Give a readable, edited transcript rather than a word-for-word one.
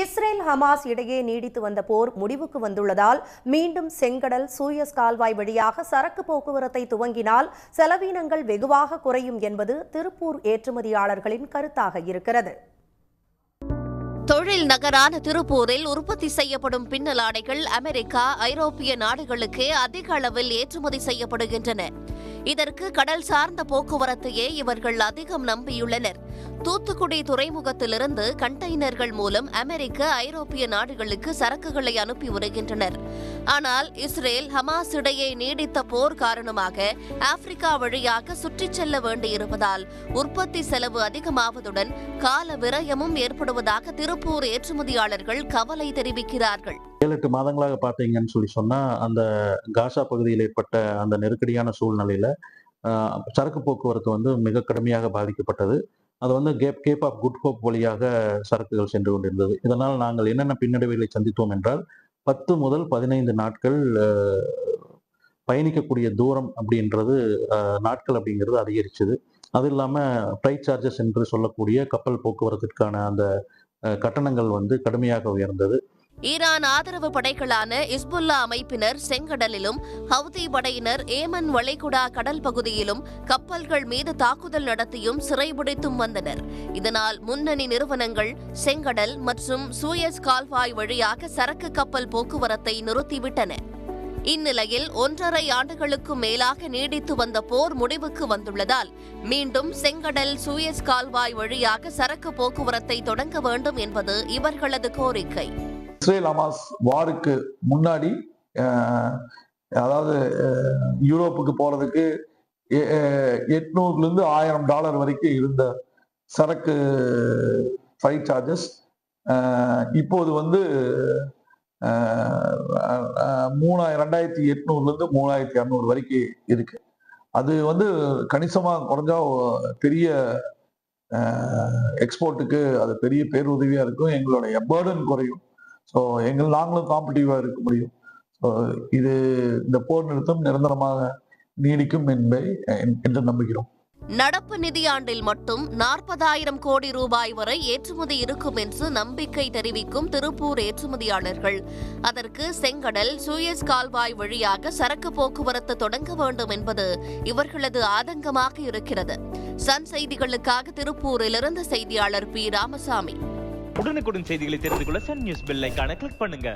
Israel Hamas இடையே நீடித்து வந்த போர் முடிவுக்கு வந்துள்ளதால் மீண்டும் செங்கடல் சூயஸ் கால்வாய் வழியாக சரக்கு போக்குவரத்தை துவங்கினால் செலவினங்கள் வெகுவாக குறையும் என்பது திருப்பூர் ஏற்றுமதியாளர்களின் கருத்தாக இருக்கிறது. தொழில் நகரான திருப்பூரில் உற்பத்தி செய்யப்படும் பின்னலாடைகள் அமெரிக்கா, ஐரோப்பிய நாடுகளுக்கு அதிக அளவில் ஏற்றுமதி செய்யப்படுகின்றன. இதற்கு கடல் சார்ந்த போக்குவரத்தையே இவர்கள் அதிகம் நம்பியுள்ளனர். தூத்துக்குடி துறைமுகத்திலிருந்து கண்டெய்னர்கள் மூலம் அமெரிக்க, ஐரோப்பிய நாடுகளுக்கு சரக்குகளை அனுப்பி வருகின்றனர். ஆனால் இஸ்ரேல் ஹமாஸ் இடையே நீடித்த போர் காரணமாக ஆப்பிரிக்கா வழியாக சுற்றிச் செல்ல வேண்டியிருப்பதால் உற்பத்தி செலவு அதிகமாவதுடன் கால விரயமும் ஏற்படுவதாக திருப்பூர் ஏற்றுமதியாளர்கள் கவலை தெரிவிக்கிறார்கள். 7-8 மாதங்களாக பார்த்தீங்கன்னு சொன்னா அந்த காசா பகுதியில் ஏற்பட்ட அந்த நெருக்கடியான சூழ்நிலையில சரக்கு போக்குவரத்து மிக கடுமையாக பாதிக்கப்பட்டது. அது கேப் ஆஃப் குட் ஹோப் வழியாக சரக்குகள் சென்று கொண்டிருந்தது. இதனால் நாங்கள் என்னென்ன பின்னடைவுகளை சந்தித்தோம் என்றால் 10 முதல் 15 நாட்கள் பயணிக்கக்கூடிய தூரம் அப்படின்றது நாட்கள் அப்படிங்கிறது அதிகரிச்சது. அது இல்லாமல் ஃப்ளைட் சார்ஜஸ் என்று சொல்லக்கூடிய கப்பல் போக்குவரத்திற்கான அந்த கட்டணங்கள் கடுமையாக உயர்ந்தது. ஈரான் ஆதரவு படைகளான இஸ்புல்லா அமைப்பினர் செங்கடலிலும், ஹவுதி படையினர் ஏமன் வளைகுடா கடல் பகுதியிலும் கப்பல்கள் மீது தாக்குதல் நடத்தியும் சிறைபிடித்தும் வந்தனர். இதனால் முன்னணி நிறுவனங்கள் செங்கடல் மற்றும் சூயஸ் கால்வாய் வழியாக சரக்கு கப்பல் போக்குவரத்தை நிறுத்திவிட்டன. இந்நிலையில் 1.5 ஆண்டுகளுக்கும் மேலாக நீடித்து வந்த போர் முடிவுக்கு வந்துள்ளதால் மீண்டும் செங்கடல் சூயஸ் கால்வாய் வழியாக சரக்கு போக்குவரத்தை தொடங்க வேண்டும் என்பது இவர்களது கோரிக்கை. இஸ்ரேல் ஹமாஸ் வாருக்கு முன்னாடி அதாவது யூரோப்புக்கு போறதுக்கு $800 to $1000 வரைக்கும் இருந்த சரக்கு ஃப்ளைட் சார்ஜஸ் இப்போது 2800 to 3200 வரைக்கும் இருக்கு. அது கணிசமா குறைஞ்சா பெரிய எக்ஸ்போர்ட்டுக்கு அது பெரிய பேருதவியா இருக்கும். எங்களுடைய பேர்டன் குறையும். ஸோ நாங்களும் காம்படிட்டிவா இருக்க முடியும். ஸோ இந்த போர் நிறுத்தம் நிரந்தரமாக நீடிக்கும் என்று நம்புகிறோம். நடப்பு நிதியாண்டில் மட்டும் 40,000 கோடி ரூபாய் வரை ஏற்றுமதி இருக்கும் என்று நம்பிக்கை தெரிவிக்கும் திருப்பூர் ஏற்றுமதியாளர்கள் அதற்கு செங்கடல் சூயஸ் கால்வாய் வழியாக சரக்கு போக்குவரத்து தொடங்க வேண்டும் என்பது இவர்களது ஆதங்கமாக இருக்கிறது. சன் செய்திகளுக்காக திருப்பூரிலிருந்து செய்தியாளர் பி. ராமசாமி. உடனுக்குடன் செய்திகளை தெரிந்து கொள்ள சன் நியூஸ் பெல் ஐகானை கிளிக் பண்ணுங்க.